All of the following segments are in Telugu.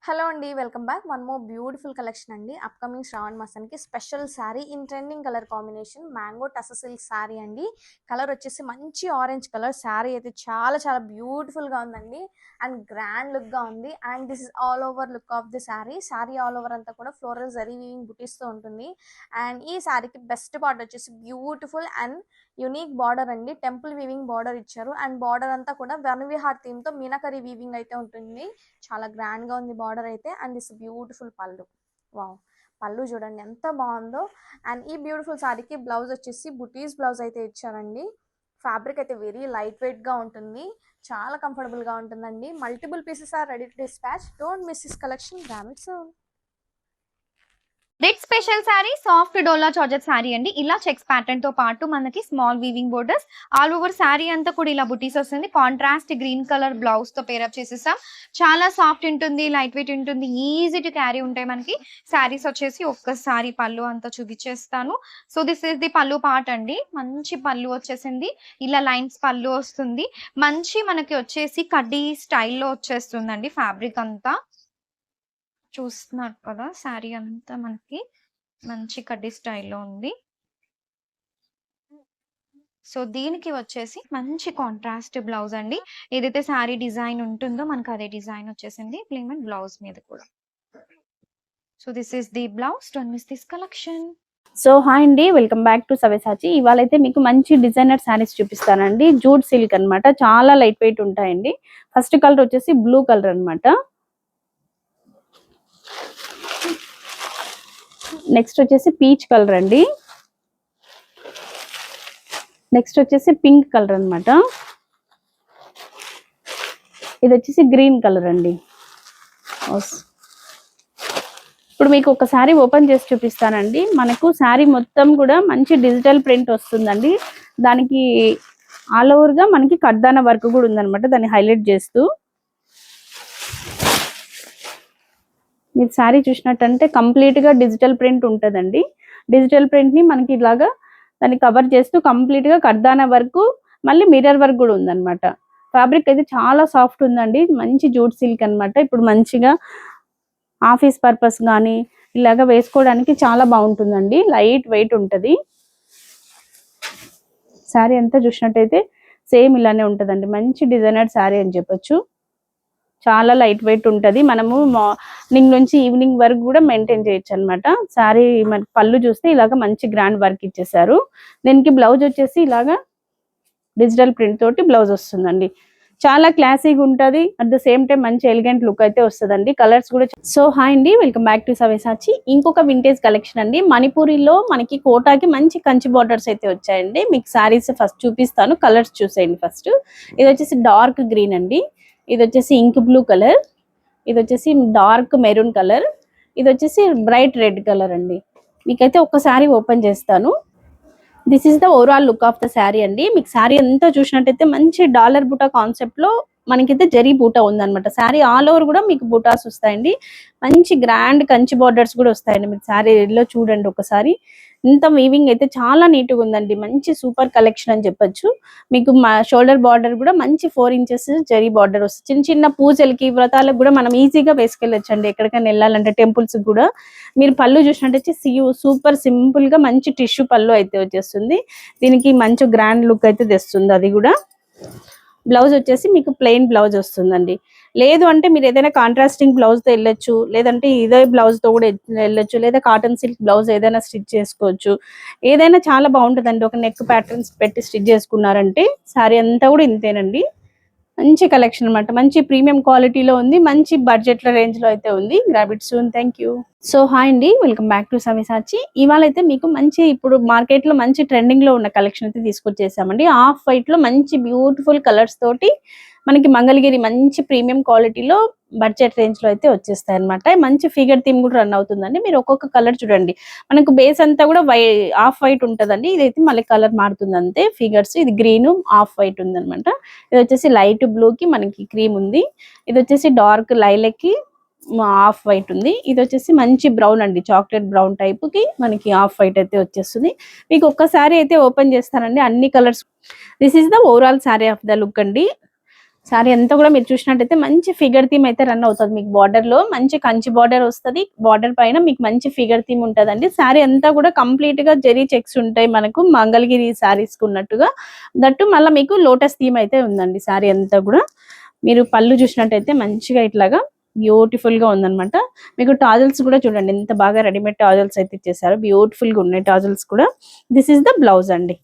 హలో అండి. Welcome back. One more beautiful collection అండి. అప్‌కమింగ్ శ్రావణ మాసానికి special sari in trending colour combination mango tussar silk sari అండి. కలర్ వచ్చేసి మంచి ఆరెంజ్ కలర్. శారీ అయితే చాలా చాలా బ్యూటిఫుల్‌గా ఉందండి. అండ్ గ్రాండ్ లుక్‌గా ఉంది. And this is all over look of the sari. Sari all over అంతా కూడా ఫ్లోరల్ జరీ వీవింగ్ బుటీస్‌తో ఉంటుంది. అండ్ ఈ శారీకి బెస్ట్ పార్ట్ వచ్చేసి బ్యూటిఫుల్ అండ్ యూనిక్ బార్డర్ అండి. టెంపుల్ వీవింగ్ బార్డర్ ఇచ్చారు. అండ్ బార్డర్ అంతా కూడా వనవిహార్ థీమ్‌తో మీనాకరి వీవింగ్ అయితే ఉంటుంది. చాలా గ్రాండ్‌గా ఉంది బార్డర్ అయితే. అండ్ దిస్ బ్యూటిఫుల్ పళ్ళు. వావ్! పళ్ళు చూడండి ఎంత బాగుందో. అండ్ ఈ బ్యూటిఫుల్ సారీకి బ్లౌజ్ వచ్చేసి బుటీస్ బ్లౌజ్ అయితే ఇచ్చారండి. ఫ్యాబ్రిక్ అయితే వెరీ లైట్ వెయిట్‌గా ఉంటుంది. చాలా కంఫర్టబుల్‌గా ఉంటుందండి. Multiple pieces are ready to dispatch. Don't miss this collection. Grab it soon. Red special sari soft dola georgette sari అండి. ఇలా చెక్స్ ప్యాటర్న్ తో పాటు మనకి small weaving borders all over sari అంతా కూడా ఇలా బుటీస్ వస్తుంది. కాంట్రాస్ట్ గ్రీన్ కలర్ బ్లౌజ్ తో పేరప్ చేసేసాం. చాలా సాఫ్ట్ ఉంటుంది, లైట్ వెయిట్ ఉంటుంది, ఈజీ టు క్యారీ ఉంటాయి మనకి శారీస్ వచ్చేసి. ఒక్కసారి పళ్ళు అంతా చూపించేస్తాను. సో దిస్ ఇస్ ది పళ్ళు పార్ట్ అండి. మంచి పళ్ళు వచ్చేసింది. ఇలా లైన్స్ పళ్ళు వస్తుంది. మంచి మనకి వచ్చేసి కడ్డీ స్టైల్లో వచ్చేస్తుందండి ఫ్యాబ్రిక్ అంతా. చూస్తున్నారు కదా, శారీ అంతా మనకి మంచి కడ్డీ స్టైల్లో ఉంది. సో దీనికి వచ్చేసి మంచి కాంట్రాస్ట్ బ్లౌజ్ అండి. ఏదైతే శారీ డిజైన్ ఉంటుందో మనకు అదే డిజైన్ వచ్చేసింది ప్లెయిన్ అండ్ బ్లౌజ్ మీద కూడా. So this is the blouse. Don't miss this collection. So hi అండి, వెల్కమ్ బ్యాక్ టు సవ్యసాచి. ఇవాళ అయితే మీకు మంచి డిజైనర్ శారీస్ చూపిస్తానండి. జూట్ సిల్క్ అన్నమాట. చాలా లైట్ వెయిట్ ఉంటాయండి. ఫస్ట్ కలర్ వచ్చేసి బ్లూ కలర్ అన్నమాట. నెక్స్ట్ వచ్చేసి పీచ్ కలర్ అండి. నెక్స్ట్ వచ్చేసి పింక్ కలర్ అన్నమాట. ఇది వచ్చేసి గ్రీన్ కలర్ అండి. ఇప్పుడు మీకు ఒక శారీ ఓపెన్ చేసి చూపిస్తానండి. మనకు శారీ మొత్తం కూడా మంచి డిజిటల్ ప్రింట్ వస్తుందండి. దానికి ఆల్ ఓవర్ గా మనకి కడ్దాన వర్క్ కూడా ఉందన్నమాట. దాన్ని హైలైట్ చేస్తూ మీరు శారీ చూసినట్టంటే కంప్లీట్ గా డిజిటల్ ప్రింట్ ఉంటుందండి. డిజిటల్ ప్రింట్ ని మనకి ఇలాగా దాన్ని కవర్ చేస్తూ కంప్లీట్ గా కడ్దాన వర్క్, మళ్ళీ మిర్రర్ వర్క్ కూడా ఉందన్నమాట. ఫ్యాబ్రిక్ అయితే చాలా సాఫ్ట్ ఉందండి. మంచి జూట్ సిల్క్ అన్నమాట. ఇప్పుడు మంచిగా ఆఫీస్ పర్పస్ కానీ ఇలాగ వేసుకోవడానికి చాలా బాగుంటుందండి. లైట్ వెయిట్ ఉంటుంది. శారీ అంతా చూసినట్టయితే సేమ్ ఇలానే ఉంటుందండి. మంచి డిజైనర్ శారీ అని చెప్పొచ్చు. చాలా లైట్ వెయిట్ ఉంటుంది. మనము మార్నింగ్ నుంచి ఈవినింగ్ వరకు కూడా మెయింటైన్ చేయొచ్చు అనమాట. శారీ మనకి పళ్ళు చూస్తే ఇలాగ మంచి గ్రాండ్ వర్క్ ఇచ్చేసారు. దీనికి బ్లౌజ్ వచ్చేసి ఇలాగా డిజిటల్ ప్రింట్ తోటి బ్లౌజ్ వస్తుందండి. చాలా క్లాసీగా ఉంటుంది. అట్ ద సేమ్ టైం మంచి ఎలిగెంట్ లుక్ అయితే వస్తుందండి. కలర్స్ కూడా. సో హాయ్ అండి, వెల్కమ్ బ్యాక్ టు సవ్యసాచి. ఇంకొక వింటేజ్ కలెక్షన్ అండి. మణిపూరిలో మనకి కోటాకి మంచి కంచి బార్డర్స్ అయితే వచ్చాయండి. మీకు శారీస్ ఫస్ట్ చూపిస్తాను. కలర్స్ చూసేయండి ఫస్ట్. ఇది వచ్చేసి డార్క్ గ్రీన్ అండి. ఇది వచ్చేసి ఇంక్ బ్లూ కలర్. ఇది వచ్చేసి డార్క్ మెరూన్ కలర్. ఇది వచ్చేసి బ్రైట్ రెడ్ కలర్ అండి. మీకైతే ఒక శారీ ఓపెన్ చేస్తాను. This is the overall look of the sari అండి. మీకు శారీ అంతా చూసినట్టయితే మంచి డాలర్ బూటా కాన్సెప్ట్ లో మనకైతే జరీ బూటా ఉందన్నమాట. శారీ ఆల్ ఓవర్ కూడా మీకు బూటాస్ వస్తాయండి. మంచి గ్రాండ్ కంచి బార్డర్స్ కూడా వస్తాయండి. మీరు శారీలో చూడండి ఒకసారి. ఇంత వీవింగ్ అయితే చాలా నీట్ గా ఉందండి. మంచి సూపర్ కలెక్షన్ అని చెప్పొచ్చు. మీకు షోల్డర్ బార్డర్ కూడా మంచి 4 ఇంచెస్ జరీ బార్డర్ వస్తుంది. చిన్న చిన్న పూజలకి వ్రతాలకు కూడా మనం ఈజీగా వేసుకెళ్ళొచ్చు అండి. ఎక్కడికైనా వెళ్ళాలంటే టెంపుల్స్ కూడా. మీరు పళ్ళు చూసినట్టయితే సూపర్ సింపుల్ గా మంచి టిష్యూ పళ్ళు అయితే వచ్చేస్తుంది. దీనికి మంచి గ్రాండ్ లుక్ అయితే తెస్తుంది. అది కూడా బ్లౌజ్ వచ్చేసి మీకు ప్లెయిన్ బ్లౌజ్ వస్తుందండి. లేదు అంటే మీరు ఏదైనా కాంట్రాస్టింగ్ బ్లౌజ్ తో వెళ్ళొచ్చు, లేదంటే ఇదే బ్లౌజ్ తో కూడా వెళ్ళొచ్చు, లేదా కాటన్ సిల్క్ బ్లౌజ్ ఏదైనా స్టిచ్ చేసుకోవచ్చు. ఏదైనా చాలా బాగుంటుందండి. ఒక నెక్ ప్యాటర్న్స్ పెట్టి స్టిచ్ చేసుకున్నారంటే శారీ అంతా కూడా ఇంతేనండి. మంచి కలెక్షన్ అనమాట. మంచి ప్రీమియం క్వాలిటీలో ఉంది. మంచి బడ్జెట్ల రేంజ్ లో అయితే ఉంది. Grab it soon. Thank you. So hi అండి, వెల్కమ్ బ్యాక్ టు సవ్యసాచి. ఇవాళ అయితే మీకు మంచి ఇప్పుడు మార్కెట్ లో మంచి ట్రెండింగ్ లో ఉన్న కలెక్షన్ అయితే తీసుకొచ్చేసామండి. ఆఫ్ వైట్ లో మంచి బ్యూటిఫుల్ కలర్స్ తోటి మనకి మంగళగిరి మంచి ప్రీమియం క్వాలిటీలో బడ్జెట్ రేంజ్ లో అయితే వచ్చేస్తాయి అనమాట. మంచి ఫిగర్ థీమ్ కూడా రన్ అవుతుందండి. మీరు ఒక్కొక్క కలర్ చూడండి. మనకు బేస్ అంతా కూడా ఆఫ్ వైట్ ఉంటుందండి. ఇదైతే మళ్ళీ కలర్ మారుతుంది అంతే. ఫిగర్స్ ఇది గ్రీన్ ఆఫ్ వైట్ ఉందన్నమాట. ఇది వచ్చేసి లైట్ బ్లూ కి మనకి క్రీమ్ ఉంది. ఇది వచ్చేసి డార్క్ లైలక్ కి ఆఫ్ వైట్ ఉంది. ఇది వచ్చేసి మంచి బ్రౌన్ అండి. చాక్లెట్ బ్రౌన్ టైప్ కి మనకి ఆఫ్ వైట్ అయితే వచ్చేస్తుంది. మీకు ఒక్కసారి అయితే ఓపెన్ చేస్తానండి అన్ని colours. This is the overall sari of the look అండి. శారీ అంతా కూడా మీరు చూసినట్టయితే మంచి ఫిగర్ థీమ్ అయితే రన్ అవుతుంది. మీకు బార్డర్ లో మంచి కంచి బార్డర్ వస్తుంది. బార్డర్ పైన మీకు మంచి ఫిగర్ థీమ్ ఉంటదండి. శారీ అంతా కూడా కంప్లీట్ గా జెరీ చెక్స్ ఉంటాయి మనకు మంగళగిరి శారీస్ కు ఉన్నట్టుగా. దట్టు మళ్ళీ మీకు లోటస్ థీమ్ అయితే ఉందండి. శారీ అంతా కూడా మీరు పళ్ళు చూసినట్టయితే మంచిగా ఇట్లాగా బ్యూటిఫుల్ గా ఉందన్నమాట. మీకు టాజల్స్ కూడా చూడండి ఎంత బాగా రెడీమేడ్ టాజల్స్ అయితే ఇచ్చేసారు. బ్యూటిఫుల్ గా ఉన్నాయి టాజల్స్ కూడా. దిస్ ఇస్ ద బ్లౌజ్ అండి.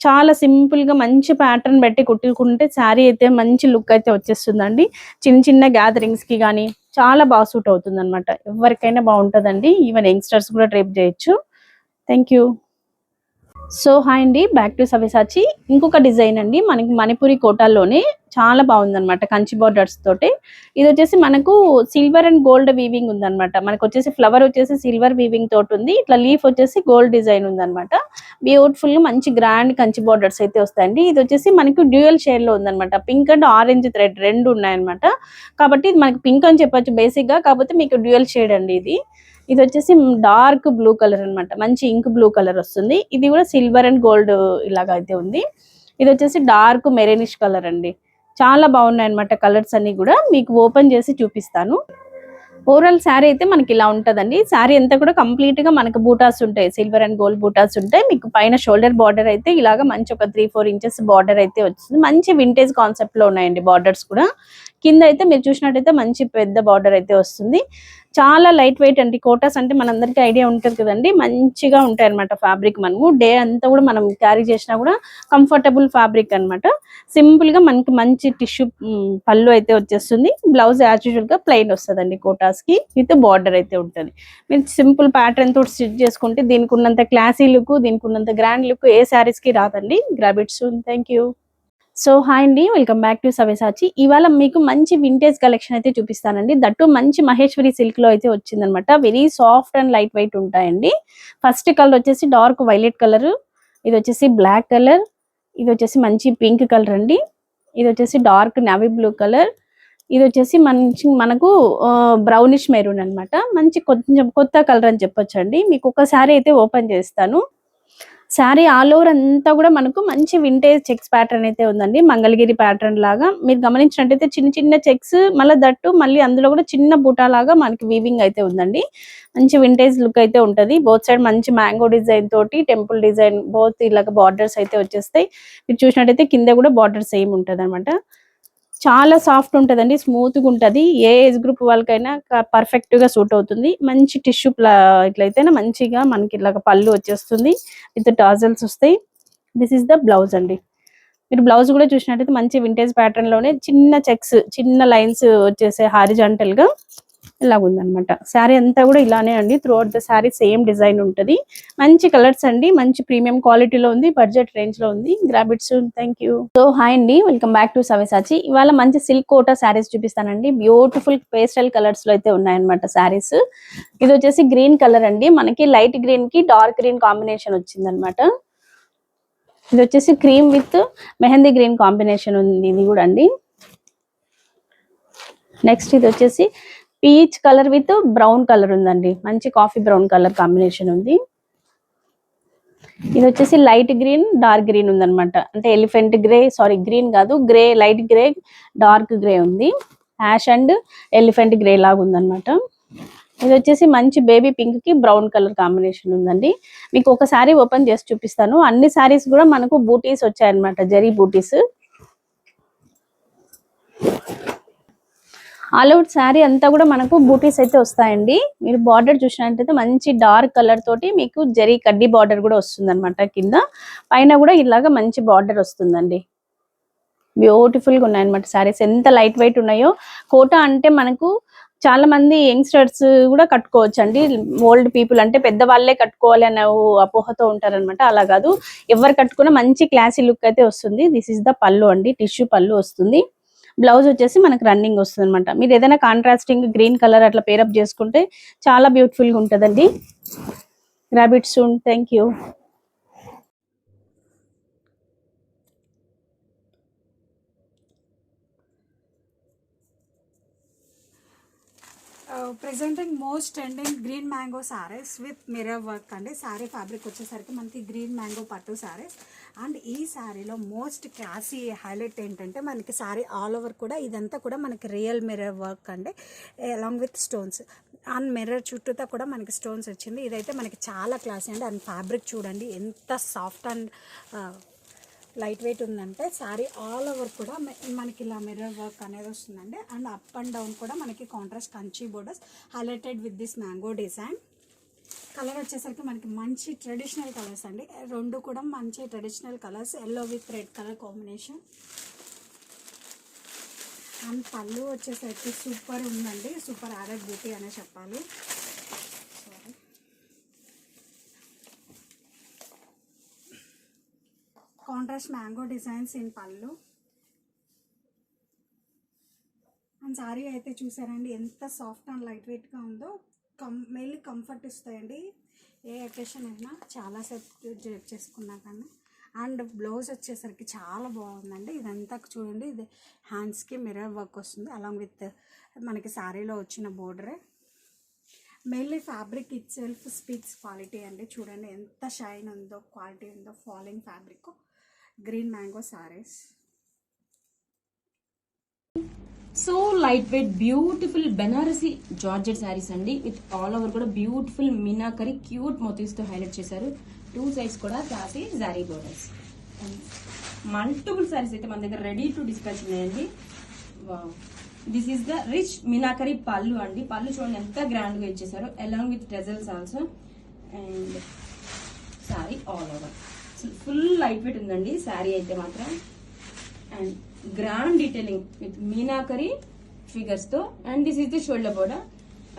చాలా సింపుల్ గా మంచి ప్యాటర్న్ పెట్టి కుట్టుకుంటే శారీ అయితే మంచి లుక్ అయితే వచ్చేస్తుందండి. చిన్న చిన్న గ్యాదరింగ్స్ కి కానీ చాలా బాగా సూట్ అవుతుంది అనమాట. ఎవరికైనా బాగుంటుందండి. ఈవెన్ యంగ్స్టర్స్ కూడా డ్రేప్ చేయొచ్చు. Thank you. సో హాయ్ అండి, బ్యాక్ టు సవ్యసాచి. ఇంకొక డిజైన్ అండి మనకి మణిపురి కోటాల్లోనే చాలా బాగుందన్నమాట కంచి బార్డర్స్ తోటి. ఇది వచ్చేసి మనకు సిల్వర్ అండ్ గోల్డ్ వీవింగ్ ఉందన్నమాట. మనకు వచ్చేసి ఫ్లవర్ వచ్చేసి సిల్వర్ వీవింగ్ తోటి ఉంది. ఇట్లా లీఫ్ వచ్చేసి గోల్డ్ డిజైన్ ఉందన్నమాట. బ్యూటిఫుల్ మంచి గ్రాండ్ కంచి బార్డర్స్ అయితే వస్తాయండి. ఇది వచ్చేసి మనకు డ్యూయల్ షేడ్ లో ఉందన్నమాట. పింక్ అండ్ ఆరెంజ్ థ్రెడ్ రెండు ఉన్నాయన్నమాట. కాబట్టి ఇది మనకి పింక్ అని చెప్పొచ్చు బేసిక్ గా, కాకపోతే మీకు డ్యూయల్ షేడ్ అండి ఇది. ఇది వచ్చేసి డార్క్ బ్లూ కలర్ అన్నమాట. మంచి ఇంక్ బ్లూ కలర్ వస్తుంది. ఇది కూడా సిల్వర్ అండ్ గోల్డ్ ఇలాగ అయితే ఉంది. ఇది వచ్చేసి డార్క్ మెరూనిష్ కలర్ అండి. చాలా బాగున్నాయి అన్నమాట కలర్స్ అన్ని కూడా. మీకు ఓపెన్ చేసి చూపిస్తాను. ఓవరాల్ శారీ అయితే మనకి ఇలా ఉంటదండి. శారీ అంతా కూడా కంప్లీట్ గా మనకు బూటాస్ ఉంటాయి. సిల్వర్ అండ్ గోల్డ్ బూటాస్ ఉంటాయి. మీకు పైన షోల్డర్ బార్డర్ అయితే ఇలాగా మంచి ఒక 3-4 ఇంచెస్ బార్డర్ అయితే వచ్చింది. మంచి వింటేజ్ కాన్సెప్ట్ లో ఉన్నాయండి బార్డర్స్ కూడా. కింద అయితే మీరు చూసినట్టయితే మంచి పెద్ద బార్డర్ అయితే వస్తుంది. చాలా లైట్ వెయిట్ అండి. కోటాస్ అంటే మనందరికీ ఐడియా ఉంటుంది కదండి. మంచిగా ఉంటాయి అనమాట ఫ్యాబ్రిక్. మనము డే అంతా కూడా మనం క్యారీ చేసినా కూడా కంఫర్టబుల్ ఫ్యాబ్రిక్ అనమాట. సింపుల్ గా మనకి మంచి టిష్యూ పళ్ళు అయితే వచ్చేస్తుంది. బ్లౌజ్ యాజ్ యూజువల్ గా ప్లెయిన్ వస్తుందండి కోటాస్ కి విత్ బార్డర్ అయితే ఉంటుంది. మీరు సింపుల్ ప్యాటర్న్ తోటి స్టిచ్ చేసుకుంటే దీనికి ఉన్నంత క్లాసీ లుక్, దీనికి ఉన్నంత గ్రాండ్ లుక్ ఏ శారీస్ కి రాదండి. Grab it soon. Thank you. So hi అండి, వెల్కమ్ బ్యాక్ టు సవ్యసాచి. ఇవాళ మీకు మంచి వింటేజ్ కలెక్షన్ అయితే చూపిస్తానండి. దట్టు మంచి మహేశ్వరి సిల్క్ లో అయితే వచ్చిందనమాట. Very soft and light weight ఉంటాయండి. ఫస్ట్ కలర్ వచ్చేసి డార్క్ వైలెట్ కలర్, ఇది వచ్చేసి బ్లాక్ కలర్, ఇది వచ్చేసి మంచి పింక్ కలర్ అండి, ఇది వచ్చేసి డార్క్ నావీ బ్లూ కలర్, ఇది వచ్చేసి మనకు బ్రౌనిష్ మెరూన్ అనమాట. మంచి కొంచెం కొత్త కలర్ అని చెప్పొచ్చు అండి. మీకు ఒకసారి అయితే ఓపెన్ చేస్తాను. శారీ ఆల్ ఓవర్ అంతా కూడా మనకు మంచి వింటేజ్ చెక్స్ ప్యాటర్న్ అయితే ఉందండి. మంగళగిరి ప్యాటర్న్ లాగా మీరు గమనించినట్టయితే చిన్న చిన్న చెక్స్, మళ్ళీ దట్టు మళ్ళీ అందులో కూడా చిన్న బూటా లాగా మనకి వీవింగ్ అయితే ఉందండి. మంచి వింటేజ్ లుక్ అయితే ఉంటది. బోత్ సైడ్ మంచి మ్యాంగో డిజైన్ తోటి టెంపుల్ డిజైన్ బోత్ ఇలాగ బార్డర్స్ అయితే వచ్చేస్తాయి. మీరు చూసినట్టయితే కింద కూడా బార్డర్ సేమ్ ఉంటది అనమాట. చాలా సాఫ్ట్ ఉంటదండి, స్మూత్ గా ఉంటది. ఏ ఏజ్ గ్రూప్ వాళ్ళకైనా పర్ఫెక్ట్ గా సూట్ అవుతుంది. మంచి టిష్యూ ఇట్లయితేనే మంచిగా మనకి ఇలాగ పళ్ళు వచ్చేస్తుంది. విత్ టాజల్స్ వస్తాయి. దిస్ ఇస్ ద బ్లౌజ్ అండి. మీరు బ్లౌజ్ కూడా చూసినట్టయితే మంచి వింటేజ్ ప్యాటర్న్ లోనే చిన్న చెక్స్, చిన్న లైన్స్ వచ్చేసే హారిజాంటల్ గా ఇలాగ ఉందన్నమాట. శారీ అంతా కూడా ఇలానే అండి. Through out the sari same design ఉంటది. మంచి కలర్స్ అండి. మంచి ప్రీమియం క్వాలిటీలో ఉంది. బడ్జెట్ రేంజ్ లో ఉంది. Grab it soon. Thank you. So hi అండి, వెల్కమ్ బ్యాక్ టు సవ్యసాచి. ఇవాళ మంచి సిల్క్ కోటా శారీస్ చూపిస్తానండి. బ్యూటిఫుల్ పేస్టల్ కలర్స్ లో అయితే ఉన్నాయన్నమాట శారీస్. ఇది వచ్చేసి గ్రీన్ కలర్ అండి. మనకి లైట్ గ్రీన్ కి డార్క్ గ్రీన్ కాంబినేషన్ వచ్చింది అనమాట. ఇది వచ్చేసి cream with mehndi green combination ఉంది ఇది కూడా అండి. నెక్స్ట్ ఇది వచ్చేసి peach colour with brown colour ఉందండి. మంచి కాఫీ బ్రౌన్ కలర్ కాంబినేషన్ ఉంది. ఇది వచ్చేసి లైట్ గ్రీన్ డార్క్ గ్రీన్ ఉందన్నమాట. అంటే ఎలిఫెంట్ గ్రే, సారీ గ్రీన్ కాదు, grey, light grey dark grey ఉంది. యాష్ అండ్ ఎలిఫెంట్ గ్రే లాగా ఉందన్నమాట. ఇది వచ్చేసి మంచి బేబీ పింక్ కి బ్రౌన్ కలర్ కాంబినేషన్ ఉందండి. మీకు ఒక శారీ ఓపెన్ చేసి చూపిస్తాను. అన్ని శారీస్ కూడా మనకు బూటీస్ వచ్చాయన్నమాట, జరీ బూటీస్. ఆల్ అవుట్ శారీ అంతా కూడా మనకు బూటీస్ అయితే వస్తాయండి. మీరు బార్డర్ చూసినట్టయితే మంచి డార్క్ కలర్ తోటి మీకు జరీ కడ్డీ బార్డర్ కూడా వస్తుంది అనమాట. కింద పైన కూడా ఇలాగా మంచి బార్డర్ వస్తుందండి. బ్యూటిఫుల్ గా ఉన్నాయన్నమాట శారీస్. ఎంత లైట్ వెయిట్ ఉన్నాయో. కోటా అంటే మనకు చాలా మంది యంగ్స్టర్స్ కూడా కట్టుకోవచ్చు అండి. ఓల్డ్ పీపుల్ అంటే పెద్ద వాళ్ళే కట్టుకోవాలి అనే అపోహతో ఉంటారనమాట. అలా కాదు, ఎవరు కట్టుకున్నా మంచి క్లాసీ లుక్ అయితే వస్తుంది. దిస్ ఇస్ ద పళ్ళు అండి. టిష్యూ పళ్ళు వస్తుంది. బ్లౌజ్ వచ్చేసి మనకు రన్నింగ్ వస్తుంది అనమాట. మీరు ఏదైనా కాంట్రాస్టింగ్ గ్రీన్ కలర్ అట్లా పేరప్ చేసుకుంటే చాలా బ్యూటిఫుల్ గా ఉంటుందండి. Grab it soon. Thank you. Presenting most trending green mango saris with mirror work అండి. సారీ ఫ్యాబ్రిక్ వచ్చేసరికి మనకి గ్రీన్ మ్యాంగో పట్టు సారీస్. అండ్ ఈ సారీలో మోస్ట్ క్లాసీ హైలైట్ ఏంటంటే మనకి సారీ ఆల్ ఓవర్ కూడా ఇదంతా కూడా మనకి రియల్ మిర్రర్ వర్క్ అండి, along with stones. And mirror చుట్టూతా కూడా మనకి స్టోన్స్ వచ్చింది. ఇదైతే మనకి చాలా క్లాసీ అండి. అండ్ ఫ్యాబ్రిక్ చూడండి ఎంత సాఫ్ట్ అండ్ లైట్ వెయిట్ ఉందంటే శారీ ఆల్ ఓవర్ కూడా మనకి ఇలా మిర్రర్ వర్క్ అనేది వస్తుందండి. అండ్ అప్ అండ్ డౌన్ కూడా మనకి contrast Kanchi borders highlighted with this mango design. Colour వచ్చేసరికి మనకి మంచి ట్రెడిషనల్ కలర్స్ అండి, రెండు కూడా మంచి traditional colours, yellow with red colour combination. And పళ్ళు వచ్చేసరికి సూపర్ ఉందండి, సూపర్ యాడెడ్ బ్యూటీ అనే చెప్పాలి. కాంట్రాస్ట్ మ్యాంగో డిజైన్స్ ఇన్ పళ్ళు. అండ్ సారీ అయితే చూసారండి ఎంత సాఫ్ట్ అండ్ లైట్ వెయిట్గా ఉందో. మెయిన్లీ కంఫర్ట్ ఇస్తాయండి, ఏ అకేషన్ అయినా చాలాసేపు డ్రేప్ చేసుకున్నా కానీ. అండ్ బ్లౌజ్ వచ్చేసరికి చాలా బాగుందండి. ఇదంతా చూడండి, ఇది హ్యాండ్స్కి మిర్రర్ వర్క్ వస్తుంది అలాంగ్ విత్ మనకి శారీలో వచ్చిన బోర్డరే. Mainly fabric itself speaks quality అండి. చూడండి ఎంత షైన్ ఉందో, క్వాలిటీ ఉందో. Falling fabric, green mango saris. So light weight beautiful Banarasi georgette saris అండి, విత్ ఆల్ ఓవర్ కూడా బ్యూటిఫుల్ మీనాకరీ క్యూట్ మోటివ్స్ తో హైలైట్ చేశారు. 2 సైడ్స్ కూడా క్లాసీ జారీ బోర్డర్స్. మల్టిపుల్ శారీస్ అయితే మన దగ్గర రెడీ టు డిస్పాచ్ ఉన్నాయండి. This is the rich meenakari పళ్ళు అండి. పళ్ళు చూడండి ఎంత గ్రాండ్ గా ఇచ్చేసారు, along with tassels also. And sari all over full light weight ఉందండి శారీ అయితే మాత్రం. And grand detailing with meenakari figures తో. And this is the shoulder border.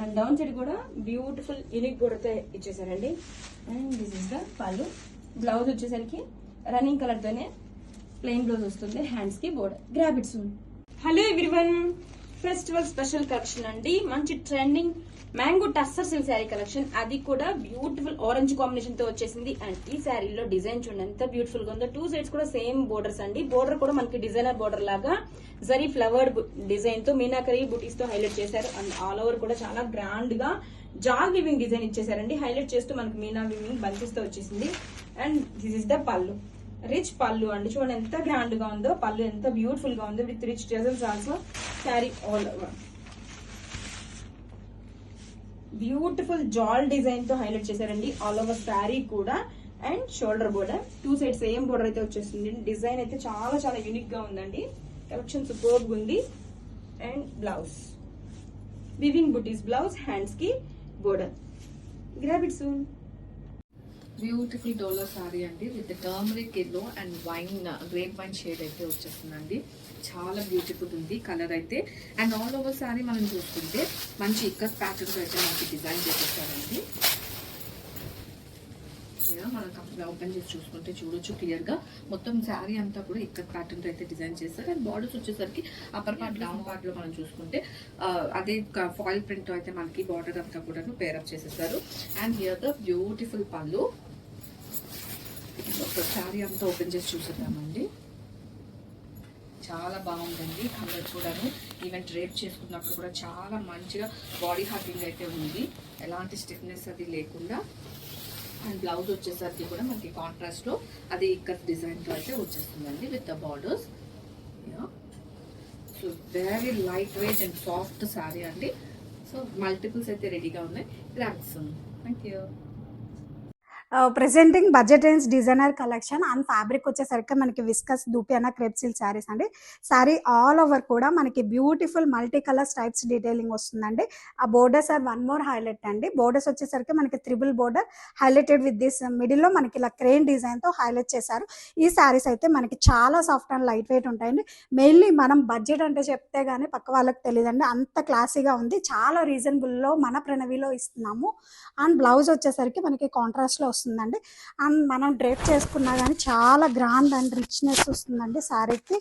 And down side కూడా బ్యూటిఫుల్ యూనిక్ బోర్డర్ తో ఇచ్చేసారండి. అండ్ దిస్ ఇస్ ద పళ్ళు. బ్లౌజ్ వచ్చేసరికి రన్నింగ్ కలర్ తోనే ప్లెయిన్ బ్లౌజ్ వస్తుంది, హ్యాండ్స్ కి border. Grab it soon. Hello everyone, festival special collection అండి. మంచి trending mango tussar silk sari collection, అది కూడా బ్యూటిఫుల్ ఆరెంజ్ కాంబినేషన్ తో వచ్చేసింది. అండ్ ఈ శారీలో డిజైన్ చూడండి ఎంత బ్యూటిఫుల్ గా ఉందో. 2 సైడ్స్ కూడా సేమ్ బోర్డర్స్ అండి. బోర్డర్ కూడా మనకి డిజైనర్ బోర్డర్ లాగా జరీ ఫ్లవర్డ్ డిజైన్ తో మీనాకరీ బుటీస్ తో హైలైట్ చేశారు. అండ్ ఆల్ ఓవర్ కూడా చాలా గ్రాండ్ గా జాగ్ వివింగ్ డిజైన్ ఇచ్చేసారండి, హైలైట్ చేస్తూ మనకి మీనా వివింగ్ బంచెస్ తో వచ్చేసింది. అండ్ దిస్ ఇస్ ద పళ్ళు, రిచ్ పళ్ళు అండి. చూడండి ఎంత గ్రాండ్ గా ఉందో, పళ్ళు ఎంత బ్యూటిఫుల్ గా ఉందో with rich tassels also. Sari all over beautiful జాల్ డిజైన్ తో హైలైట్ చేశారండి ఆల్ ఓవర్ శారీ కూడా. And shoulder border 2 side same border అయితే వచ్చేస్తుంది. డిజైన్ అయితే చాలా చాలా యూనిక్ గా ఉందండి, కలెక్షన్ సూపర్ ఉంది. అండ్ బ్లౌజ్ వివింగ్ బుటీస్ బ్లౌజ్, హ్యాండ్స్ కి border. Grab it soon. Beautiful డోలా సారీ అండి with turmeric yellow and grape wine shade అయితే వచ్చేస్తుందండి. చాలా బ్యూటిఫుల్ ఉంది కలర్ అయితే. అండ్ ఆల్ ఓవర్ సారీ మనం చూసుకుంటే మంచి ఇక్కత్ ప్యాటర్న్ అయితే మనకి డిజైన్ చేసేసారండి. మనం ఓపెన్ చేసి చూసుకుంటే చూడొచ్చు క్లియర్ గా మొత్తం శారీ అంతా కూడా ఇక్కత్ ప్యాటర్న్ అయితే డిజైన్ చేస్తారు. అండ్ బార్డర్స్ వచ్చేసరికి అప్పర్ పార్ట్ డౌన్ పార్ట్ లో మనం చూసుకుంటే అదే ఫాయిల్ ప్రింట్ అయితే మనకి బార్డర్ అంతా కూడా పేరప్ చేసేసారు. అండ్ హియర్ ద బ్యూటిఫుల్ పళ్ళు. ఒక శారీ అంతా ఓపెన్ చేసి చూసేద్దామండి. చాలా బాగుందండి కలర్ కూడాను. ఈవెన్ డ్రేప్ చేసుకున్నప్పుడు కూడా చాలా మంచిగా బాడీ హగ్గింగ్ అయితే ఉంది, ఎలాంటి స్టిఫ్నెస్ అది లేకుండా. అండ్ బ్లౌజ్ వచ్చేసరికి కూడా మనకి కాంట్రాస్ట్ లో అది ఇక్కత్ డిజైన్ తో అయితే వచ్చేస్తుందండి with the borders. So very light weight and soft sari అండి. సో మల్టిపుల్స్ అయితే రెడీగా ఉన్నాయి. Thanks. Thank you. Presenting budget range designer collection. And fabric వచ్చేసరికి మనకి viscose dupion crepe silk saris అండి. శారీ ఆల్ ఓవర్ కూడా మనకి beautiful multi colour stripes detailing వస్తుందండి. ఆ borders are one more highlight అండి. బోర్డర్స్ వచ్చేసరికి మనకి triple border highlighted with this middle లో మనకి ఇలా క్రేన్ డిజైన్ తో హైలైట్ చేశారు. ఈ శారీస్ అయితే మనకి చాలా సాఫ్ట్ అండ్ లైట్ వెయిట్ ఉంటాయండి. మెయిన్లీ మనం బడ్జెట్ అంటే చెప్తే గానీ పక్క వాళ్ళకి తెలియదండి, అంత క్లాసీగా ఉంది. చాలా రీజనబుల్ లో మన ప్రణవిలో ఇస్తున్నాము. అండ్ బ్లౌజ్ వచ్చేసరికి మనకి కాంట్రాస్ట్ లో వస్తుందండి. అండ్ మనం డ్రేప్ చేసుకున్నా కానీ చాలా గ్రాండ్ అండ్ రిచ్నెస్ వస్తుందండి శారీకి.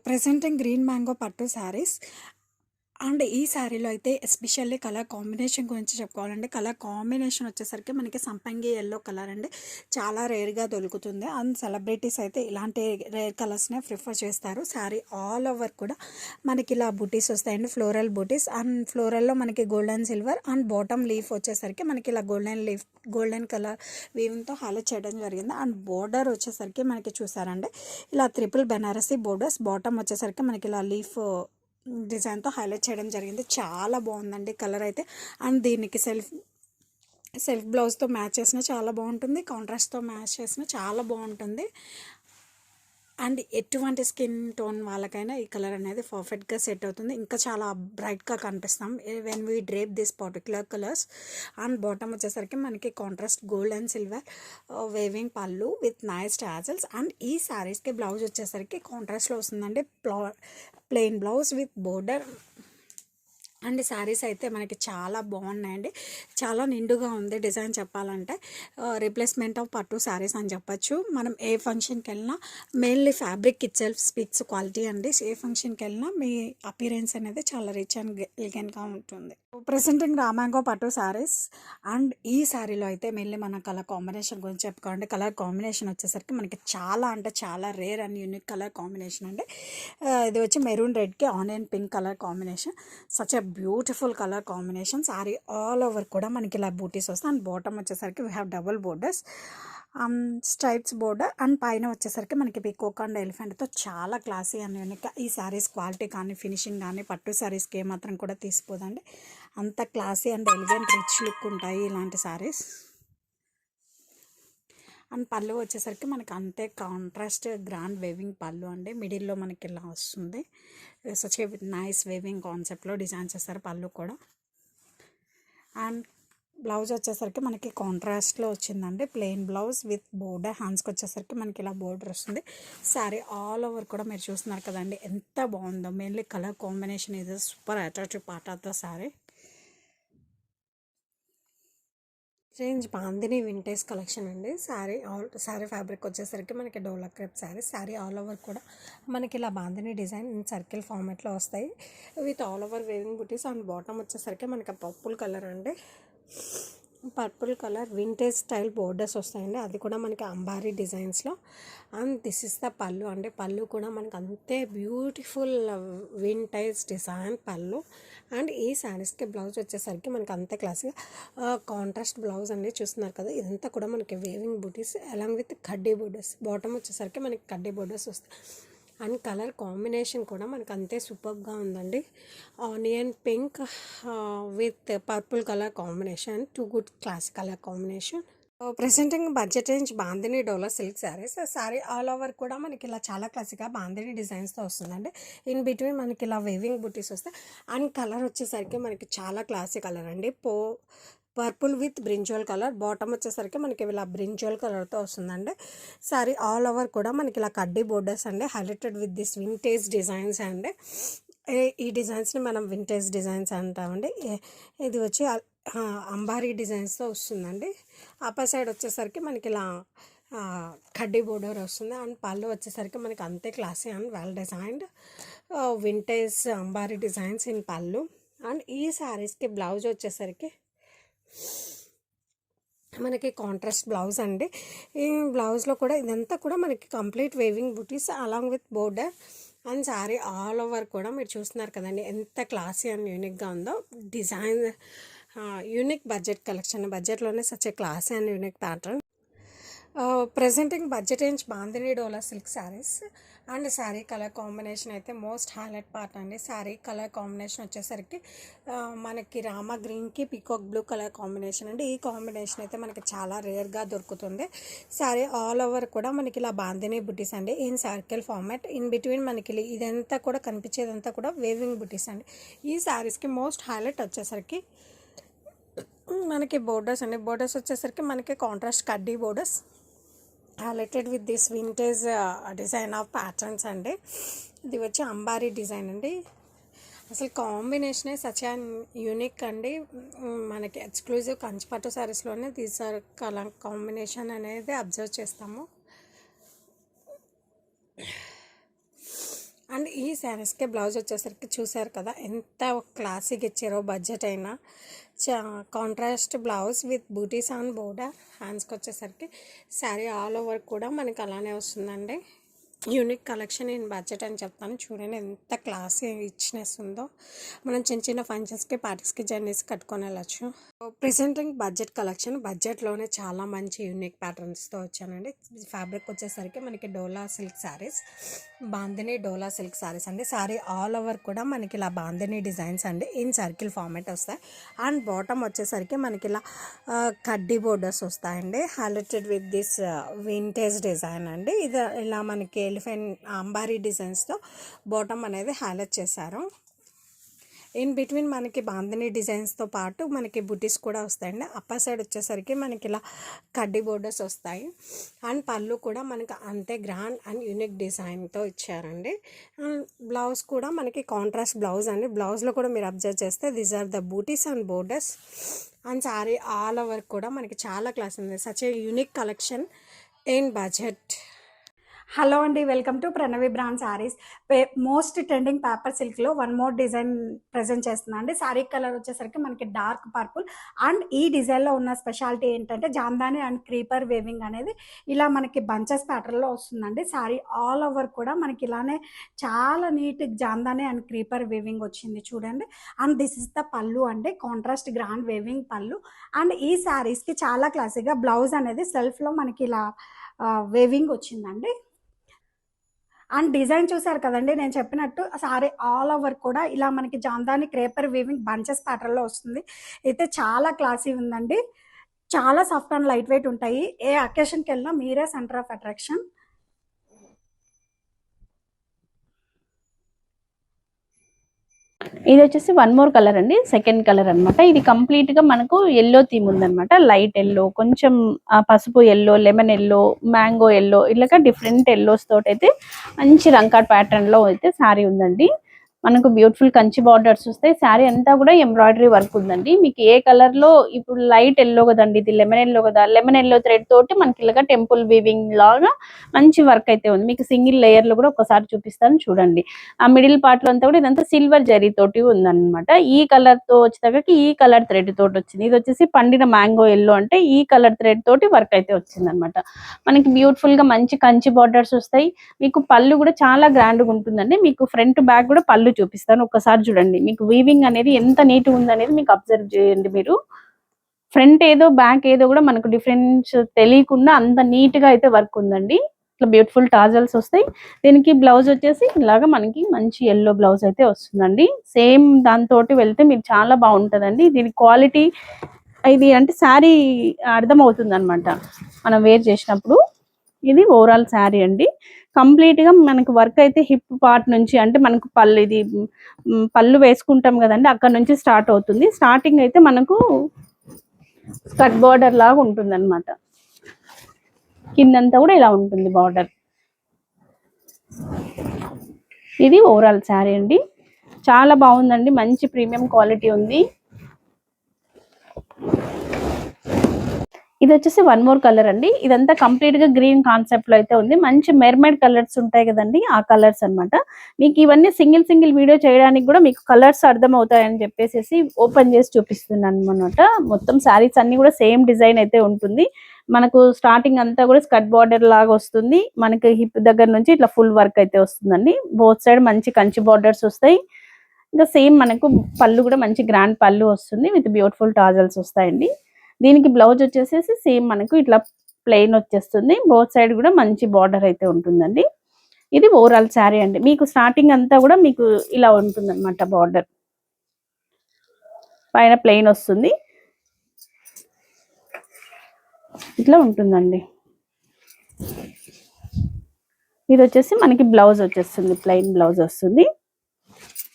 ప్రెజెంటింగ్ గ్రీన్ మ్యాంగో పట్టు శారీస్. అండ్ ఈ శారీలో అయితే ఎస్పెషల్లీ కలర్ కాంబినేషన్ గురించి చెప్పుకోవాలంటే, కలర్ కాంబినేషన్ వచ్చేసరికి మనకి సంపంగి ఎల్లో కలర్ అండి. చాలా రేర్గా దొరుకుతుంది. అండ్ సెలబ్రిటీస్ అయితే ఇలాంటి రేర్ కలర్స్నే ప్రిఫర్ చేస్తారు. శారీ ఆల్ ఓవర్ కూడా మనకి ఇలా బూటీస్ వస్తాయండి, ఫ్లోరల్ బూటీస్. అండ్ ఫ్లోరల్లో మనకి golden silver and bottom leaf వచ్చేసరికి మనకి ఇలా గోల్డెన్ కలర్ వీవింగ్తో హైలైట్ చేయడం జరిగింది. అండ్ బోర్డర్ వచ్చేసరికి మనకి చూసారండి ఇలా ట్రిపుల్ బెనారసీ బోర్డర్స్, బాటమ్ వచ్చేసరికి మనకి ఇలా లీఫ్ డిజైన్తో హైలైట్ చేయడం జరిగింది. చాలా బాగుందండి కలర్ అయితే. అండ్ దీనికి సెల్ఫ్ బ్లౌజ్తో మ్యాచ్ చేసిన చాలా బాగుంటుంది, కాంట్రాస్ట్తో మ్యాచ్ చేసిన చాలా బాగుంటుంది. అండ్ ఎటువంటి స్కిన్ టోన్ వాళ్ళకైనా ఈ కలర్ అనేది పర్ఫెక్ట్గా సెట్ అవుతుంది. ఇంకా చాలా బ్రైట్గా కనిపిస్తాం when we drape this particular colours. And bottom వచ్చేసరికి మనకి contrast gold and silver weaving పళ్ళు విత్ నైస్ టాజల్స్. అండ్ ఈ శారీస్కి బ్లౌజ్ వచ్చేసరికి కాంట్రాస్ట్లో వస్తుందండి, plain blouse with border. And saris అయితే మనకి చాలా బాగున్నాయండి, చాలా నిండుగా ఉంది డిజైన్ చెప్పాలంటే. రీప్లేస్మెంట్ ఆఫ్ పట్టు శారీస్ అని చెప్పచ్చు. మనం ఏ ఫంక్షన్కి వెళ్ళినా mainly fabric itself speaks quality అండి. ఏ ఫంక్షన్కి వెళ్ళినా మీ అపీరెన్స్ అనేది చాలా రిచ్ అండ్ ఎలిగెంట్గా ఉంటుంది. ప్రెసెంటింగ్ రామాంగో పట్టు శారీస్. అండ్ ఈ శారీలో అయితే మెయిన్లీ మన కలర్ కాంబినేషన్ గురించి చెప్పుకోండి. కలర్ కాంబినేషన్ వచ్చేసరికి మనకి చాలా అంటే చాలా rare and unique colour combination అండి. ఇది వచ్చి మెరూన్ రెడ్కి onion pink colour combination. Such a beautiful colour combination. Sari all over కూడా మనకి ఇలా బూటీస్ వస్తాయి. అండ్ బాటమ్ వచ్చేసరికి we have double borders, stripes border. And పైన వచ్చేసరికి మనకి పీకాక్ అండ్ ఎలిఫెంట్తో చాలా క్లాసీ అండ్ యూనిక్. ఈ శారీస్ క్వాలిటీ కానీ ఫినిషింగ్ కానీ పట్టు శారీస్కి ఏమాత్రం కూడా తీసిపోదండి. అంత classy and elegant rich look ఉంటాయి ఇలాంటి శారీస్. అండ్ పళ్ళు వచ్చేసరికి మనకి అంతే కాంట్రాస్ట్ గ్రాండ్ వేవింగ్ పళ్ళు అండి. మిడిల్లో మనకి ఇలా వస్తుంది. సచ్ ఏ నైస్ వేవింగ్ కాన్సెప్ట్లో డిజైన్ చేస్తారు పళ్ళు కూడా. అండ్ బ్లౌజ్ వచ్చేసరికి మనకి కాంట్రాస్ట్లో వచ్చిందండి, ప్లెయిన్ బ్లౌజ్ విత్ బోర్డర్. హ్యాండ్స్కి వచ్చేసరికి మనకి ఇలా బోర్డర్ వస్తుంది. శారీ ఆల్ ఓవర్ కూడా మీరు చూస్తున్నారు కదండి ఎంత బాగుందో. మెయిన్లీ కలర్ కాంబినేషన్ ఇది super attractive part of the sari. Range bandhani vintage collection అండి. శారీ ఫ్యాబ్రిక్ వచ్చేసరికి మనకి డోలా క్రేప్ శారీ ఆల్ ఓవర్ కూడా మనకి ఇలా బాందిని డిజైన్ సర్కిల్ ఫార్మాట్లో వస్తాయి with all over weaving buttis. And bottom వచ్చేసరికి మనకి పర్పుల్ కలర్ అండి, purple colour vintage style borders వస్తాయండి. అది కూడా మనకి అంబారీ డిజైన్స్లో. And this is the pallu అండి. పళ్ళు కూడా మనకి అంతే బ్యూటిఫుల్ వింటేజ్ డిజైన్ పళ్ళు. అండ్ ఈ శారీస్కి బ్లౌజ్ వచ్చేసరికి మనకి అంతే క్లాస్గా కాంట్రాస్ట్ బ్లౌజ్ అండి. చూస్తున్నారు కదా ఇదంతా కూడా మనకి వేవింగ్ బూటీస్ అలాంగ్ విత్ కడ్డీ బోర్డర్స్. బాటమ్ వచ్చేసరికి మనకి కడ్డీ బోర్డర్స్ వస్తాయి. అండ్ కలర్ కాంబినేషన్ కూడా మనకు అంతే సూపర్గా ఉందండి. Onion pink with purple colour combination, too good class colour combination. Presenting budget range bandhani dola silk saris. Sari all over కూడా మనకి ఇలా చాలా క్లాసిక్గా బాందిని డిజైన్స్తో వస్తుందండి. ఇన్ బిట్వీన్ మనకి ఇలా వేవింగ్ బుటీస్ వస్తాయి. అండ్ కలర్ వచ్చేసరికి మనకి చాలా క్లాసీ కలర్ అండి, purple with brinjal colour. Bottom వచ్చేసరికి మనకి ఇలా బ్రింజోల్ కలర్తో వస్తుందండి. శారీ ఆల్ ఓవర్ కూడా మనకి ఇలా కడ్డీ బోర్డర్స్ అండి, highlighted with this vintage designs అండి. ఈ డిజైన్స్ని మనం వింటేజ్ డిజైన్స్ అంటామండి. ఇది వచ్చి అంబారీ డిజైన్స్తో వస్తుందండి. అప్పర్ సైడ్ వచ్చేసరికి మనకి ఇలా కడ్డీ బోర్డర్ వస్తుంది. అండ్ పళ్ళు వచ్చేసరికి మనకి అంతే classy and well designed vintage అంబారీ డిజైన్స్ ఇన్ పళ్ళు. అండ్ ఈ శారీస్కి బ్లౌజ్ వచ్చేసరికి మనకి కాంట్రాస్ట్ బ్లౌజ్ అండి. ఈ బ్లౌజ్లో కూడా ఇదంతా కూడా మనకి complete weaving butis along with border. And sari all over కూడా మీరు చూస్తున్నారు కదండి ఎంత క్లాసీ అండ్ యూనిక్గా ఉందో. డిజైన్ యూనిక్ బడ్జెట్ కలెక్షన్, బడ్జెట్లోనే such a classy and unique pattern. Presenting budget range bandhani dola silk saris. And sari colour combination అయితే మోస్ట్ హైలైట్ పార్ట్ అండి. శారీ కలర్ కాంబినేషన్ వచ్చేసరికి మనకి రామా గ్రీన్కి పీకాక్ బ్లూ కలర్ కాంబినేషన్ అండి. ఈ కాంబినేషన్ అయితే మనకి చాలా రేర్గా దొరుకుతుంది. శారీ ఆల్ ఓవర్ కూడా మనకి ఇలా బాందిని బుటీస్ అండి in circle format. In between మనకి ఇదంతా కూడా కనిపించేదంతా కూడా వేవింగ్ బుటీస్ అండి. ఈ శారీస్కి మోస్ట్ హైలైట్ వచ్చేసరికి మనకి బోర్డర్స్ అండి. బోర్డర్స్ వచ్చేసరికి మనకి కాంట్రాస్ట్ కడ్డీ borders highlighted with this vintage design of patterns అండి. ఇది వచ్చి అంబారీ డిజైన్ అండి. అసలు కాంబినేషనే సచ్ అండ్ యూనిక్ అండి. మనకి ఎక్స్క్లూజివ్ కంచిపట్టు శారీస్లోనే తీసారు కలర్ కాంబినేషన్ అనేది అబ్జర్వ్ చేస్తాము. అండ్ ఈ శారీస్కి బ్లౌజ్ వచ్చేసరికి చూసారు కదా ఎంత క్లాసిక్ ఇచ్చారో, బడ్జెట్ అయినా contrast blouse with butis on border. హ్యాండ్స్కి వచ్చేసరికి శారీ ఆల్ ఓవర్ కూడా మనకి అలానే వస్తుందండి. యూనిక్ కలెక్షన్ ఇన్ బడ్జెట్ అని చెప్తాను. చూడండి ఎంత క్లాసీ రిచ్నెస్ ఉందో. మనం చిన్న చిన్న ఫంక్షన్స్కి, పార్టీస్కి, జర్నీస్కి కట్టుకొని వెళ్ళచ్చు. ప్రెసెంటింగ్ బడ్జెట్ కలెక్షన్, బడ్జెట్లోనే చాలా మంచి యూనిక్ ప్యాటర్న్స్తో వచ్చానండి. ఫ్యాబ్రిక్ వచ్చేసరికి మనకి డోలా సిల్క్ శారీస్, బాందిని డోలా సిల్క్ శారీస్ అండి. శారీ ఆల్ ఓవర్ కూడా మనకి ఇలా బాందిని డిజైన్స్ అండి ఇన్ సర్కిల్ ఫార్మేట్ వస్తాయి. అండ్ బాటమ్ వచ్చేసరికి మనకి ఇలా కడ్డీ బోర్డర్స్ వస్తాయండి, highlighted with this vintage design అండి. ఇది ఇలా మనకి ఎలిఫెంట్ అంబారీ డిజైన్స్తో బాటమ్ అనేది హైలైట్ చేశారు. ఇన్ బిట్వీన్ మనకి బాందిని డిజైన్స్తో పాటు మనకి బుటీస్ కూడా వస్తాయండి. అప్పర్ సైడ్ వచ్చేసరికి మనకి ఇలా కడ్డీ బోర్డర్స్ వస్తాయి. అండ్ పళ్ళు కూడా మనకి అంతే గ్రాండ్ అండ్ యూనిక్ డిజైన్తో ఇచ్చారండి. బ్లౌజ్ కూడా మనకి కాంట్రాస్ట్ బ్లౌజ్ అండి. బ్లౌజ్లో కూడా మీరు అబ్జర్వ్ చేస్తే దీస్ ఆర్ ద బూటీస్ and borders. And sari all over కూడా మనకి చాలా క్లాస్ ఉంది. Such a unique collection in budget. Hello అండి, welcome to Pranavi brand saris. Most trending paper సిల్క్లో వన్ మోర్ డిజైన్ ప్రజెంట్ చేస్తున్నా అండి. శారీ కలర్ వచ్చేసరికి మనకి డార్క్ పర్పుల్. అండ్ ఈ డిజైన్లో ఉన్న స్పెషాలిటీ ఏంటంటే జాందాని అండ్ క్రీపర్ వేవింగ్ అనేది ఇలా మనకి బంచెస్ ప్యాటర్న్లో వస్తుందండి. శారీ ఆల్ ఓవర్ కూడా మనకి ఇలానే చాలా neat jamdani and creeper weaving వచ్చింది చూడండి. And this is the pallu అండి, contrast grand weaving pallu. And ఈ శారీస్కి చాలా క్లాసీగా బ్లౌజ్ అనేది సెల్ఫ్లో మనకి ఇలా వేవింగ్ వచ్చిందండి. అండ్ డిజైన్ చూసారు కదండి, నేను చెప్పినట్టు సారీ ఆల్ ఓవర్ కూడా ఇలా మనకి జాందాని క్రేపర్ వీవింగ్ బంచెస్ ప్యాటర్న్లో వస్తుంది. అయితే చాలా క్లాసీ ఉందండి, చాలా సాఫ్ట్ అండ్ లైట్ వెయిట్ ఉంటాయి. ఏ అకేషన్కి వెళ్ళినా మీరే సెంటర్ ఆఫ్ అట్రాక్షన్. ఇది వచ్చేసి వన్ మోర్ కలర్ అండి, సెకండ్ కలర్ అనమాట. ఇది కంప్లీట్ గా మనకు ఎల్లో థీమ్ ఉందన్నమాట. లైట్ ఎల్లో, కొంచెం పసుపు yellow, lemon yellow, mango yellow, ఇలాగ డిఫరెంట్ ఎల్లోస్ తోటి అయితే మంచి రంకాట్ ప్యాటర్న్ లో అయితే శారీ ఉందండి. మనకు బ్యూటిఫుల్ కంచి బార్డర్స్ వస్తాయి. శారీ అంతా కూడా ఎంబ్రాయిడరీ వర్క్ ఉందండి. మీకు ఏ కలర్ లో, ఇప్పుడు లైట్ ఎల్లో కదండి, ఇది లెమన్ ఎల్లో కదా, లెమన్ ఎల్లో థ్రెడ్ తోటి మనకి ఇలాగా టెంపుల్ వీవింగ్ లాగా మంచి వర్క్ అయితే ఉంది. మీకు సింగిల్ లేయర్ లో కూడా ఒకసారి చూపిస్తాను చూడండి. ఆ మిడిల్ పార్ట్ లో అంతా కూడా ఇదంతా సిల్వర్ జరీ తోటి ఉందన్నమాట. ఈ కలర్ తో వచ్చేటప్పటికి ఈ కలర్ థ్రెడ్ తోటి వచ్చింది. ఇది వచ్చేసి పండిన మ్యాంగో ఎల్లో అంటే ఈ కలర్ థ్రెడ్ తోటి వర్క్ అయితే వచ్చింది అనమాట. మనకి బ్యూటిఫుల్ గా మంచి కంచి బార్డర్స్ వస్తాయి. మీకు పళ్ళు కూడా చాలా గ్రాండ్ గా ఉంటుందండి. మీకు ఫ్రంట్ బ్యాక్ కూడా పళ్ళు చూపిస్తాను ఒక్కసారి చూడండి. మీకు వీవింగ్ అనేది ఎంత నీట్ గా ఉందనేది మీకు అబ్జర్వ్ చేయండి. మీరు ఫ్రంట్ ఏదో బ్యాక్ ఏదో కూడా మనకు డిఫరెన్స్ తెలియకుండా అంత నీట్ గా అయితే వర్క్ ఉందండి. ఇట్లా బ్యూటిఫుల్ టాజల్స్ వస్తాయి. దీనికి బ్లౌజ్ వచ్చేసి ఇలాగా మనకి మంచి ఎల్లో బ్లౌజ్ అయితే వస్తుందండి. సేమ్ దాంతో వెళ్తే మీరు చాలా బాగుంటుందండి. దీని క్వాలిటీ ఇది అంటే శారీ అర్థం అవుతుంది అనమాట మనం వేర్ చేసినప్పుడు. ఇది ఓవరాల్ శారీ అండి. కంప్లీట్ గా మనకు వర్క్ అయితే హిప్ పార్ట్ నుంచి, అంటే మనకు పళ్ళు, ఇది పళ్ళు వేసుకుంటాం కదండి, అక్కడ నుంచి స్టార్ట్ అవుతుంది. స్టార్టింగ్ అయితే మనకు స్కర్ట్ బార్డర్ లాగా ఉంటుంది అనమాట. కిందంతా కూడా ఇలా ఉంటుంది బార్డర్. ఇది ఓవరాల్ శారీ అండి, చాలా బాగుందండి. మంచి ప్రీమియం క్వాలిటీ ఉంది. ఇది వచ్చేసి వన్ మోర్ కలర్ అండి. ఇదంతా కంప్లీట్ గా గ్రీన్ కాన్సెప్ట్ లో అయితే ఉంది. మంచి మెర్మైడ్ కలర్స్ ఉంటాయి కదండి, ఆ కలర్స్ అన్నమాట. మీకు ఇవన్నీ సింగిల్ సింగిల్ వీడియో చేయడానికి కూడా మీకు కలర్స్ అర్థం అవుతాయని చెప్పేసి ఓపెన్ చేసి చూపిస్తున్నాను అనమాట. మొత్తం శారీస్ అన్ని కూడా సేమ్ డిజైన్ అయితే ఉంటుంది. మనకు స్టార్టింగ్ అంతా కూడా స్కర్ట్ బార్డర్ లాగా వస్తుంది. మనకి హిప్ దగ్గర నుంచి ఇట్లా ఫుల్ వర్క్ అయితే వస్తుందండి. బోత్ సైడ్ మంచి కంచి బార్డర్స్ వస్తాయి. ఇంకా సేమ్ మనకు పళ్ళు కూడా మంచి గ్రాండ్ పళ్ళు వస్తుంది విత్ బ్యూటిఫుల్ టాజల్స్ వస్తాయండి. దీనికి బ్లౌజ్ వచ్చేసేసి సేమ్ మనకు ఇట్లా ప్లెయిన్ వచ్చేస్తుంది. బోత్ సైడ్ కూడా మంచి బార్డర్ అయితే ఉంటుందండి. ఇది ఓవరాల్ శారీ అండి. మీకు స్టార్టింగ్ అంతా కూడా మీకు ఇలా ఉంటుంది అనమాట. బార్డర్ పైన ప్లెయిన్ వస్తుంది, ఇట్లా ఉంటుందండి. ఇది వచ్చేసి మనకి బ్లౌజ్ వచ్చేస్తుంది, ప్లెయిన్ బ్లౌజ్ వస్తుంది.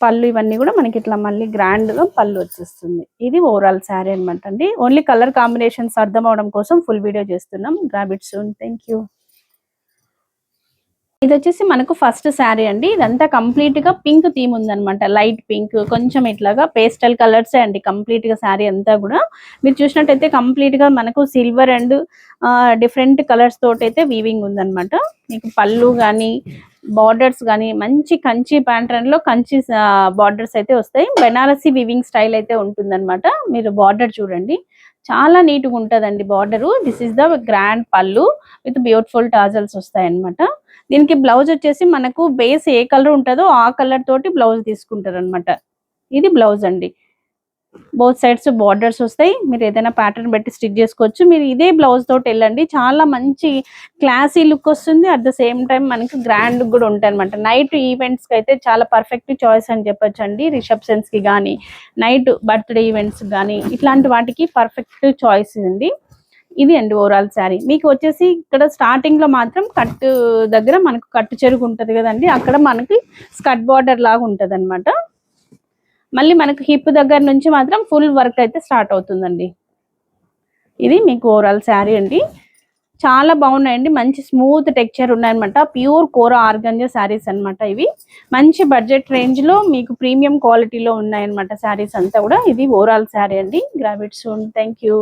పళ్ళు ఇవన్నీ కూడా మనకి ఇట్లా మళ్ళీ గ్రాండ్ గా పళ్ళు వచ్చేస్తుంది. ఇది ఓవరాల్ శారీ అనమాట అండి. ఓన్లీ కలర్ కాంబినేషన్స్ అర్థం అవడం కోసం ఫుల్ వీడియో చేస్తున్నాం. Grab it soon. Thank you. ఇది వచ్చేసి మనకు ఫస్ట్ శారీ అండి. ఇదంతా కంప్లీట్ గా పింక్ థీమ్ ఉందన్నమాట. లైట్ పింక్, కొంచెం ఇట్లాగా పేస్టల్ కలర్స్ అండి కంప్లీట్ గా శారీ అంతా కూడా. మీరు చూసినట్టయితే కంప్లీట్ గా మనకు సిల్వర్ అండ్ డిఫరెంట్ కలర్స్ తోటైతే వీవింగ్ ఉందన్నమాట. మీకు పళ్ళు కానీ బార్డర్స్ కానీ మంచి కంచి ప్యాటర్న్ లో కంచి బార్డర్స్ అయితే వస్తాయి. బెనారసి వీవింగ్ స్టైల్ అయితే ఉంటుందన్నమాట. మీరు బార్డర్ చూడండి, చాలా నీట్ గా ఉంటదండి border. This is the grand పళ్ళు విత్ బ్యూటిఫుల్ టాజల్స్ వస్తాయి అన్నమాట. దీనికి బ్లౌజ్ వచ్చేసి మనకు బేస్ ఏ కలర్ ఉంటుందో ఆ కలర్ తోటి బ్లౌజ్ తీసుకుంటారు అనమాట. ఇది బ్లౌజ్ అండి. బోత్ సైడ్స్ బార్డర్స్ వస్తాయి. మీరు ఏదైనా ప్యాటర్న్ పెట్టి స్టిచ్ చేసుకోవచ్చు. మీరు ఇదే బ్లౌజ్ తోటి వెళ్ళండి, చాలా మంచి క్లాసీ లుక్ వస్తుంది. అట్ ద సేమ్ టైం మనకి గ్రాండ్ కూడా ఉంటాయి అనమాట. నైట్ ఈవెంట్స్ కి అయితే చాలా పర్ఫెక్ట్ చాయిస్ అని చెప్పొచ్చు అండి. రిసెప్షన్స్ కి కానీ, నైట్ బర్త్డే ఈవెంట్స్ కానీ ఇట్లాంటి వాటికి పర్ఫెక్ట్ చాయిస్ ఉంది. ఇది అండి ఓవరాల్ శారీ. మీకు వచ్చేసి ఇక్కడ స్టార్టింగ్ లో మాత్రం కట్ దగ్గర మనకు కట్టు చెరుగు ఉంటది కదండి, అక్కడ మనకి స్కర్ట్ బార్డర్ లాగా ఉంటది అనమాట. మళ్ళీ మనకు హిప్ దగ్గర నుంచి మాత్రం ఫుల్ వర్క్ అయితే స్టార్ట్ అవుతుందండి. ఇది మీకు ఓవరాల్ శారీ అండి. చాలా బాగున్నాయండి, మంచి స్మూత్ టెక్స్చర్ ఉన్నాయన్నమాట. ప్యూర్ కోరా ఆర్గంజా శారీస్ అనమాట. ఇవి మంచి బడ్జెట్ రేంజ్ లో మీకు ప్రీమియం క్వాలిటీలో ఉన్నాయన్నమాట శారీస్ అంతా కూడా. ఇది ఓవరాల్ శారీ అండి. Grab it soon. Thank you.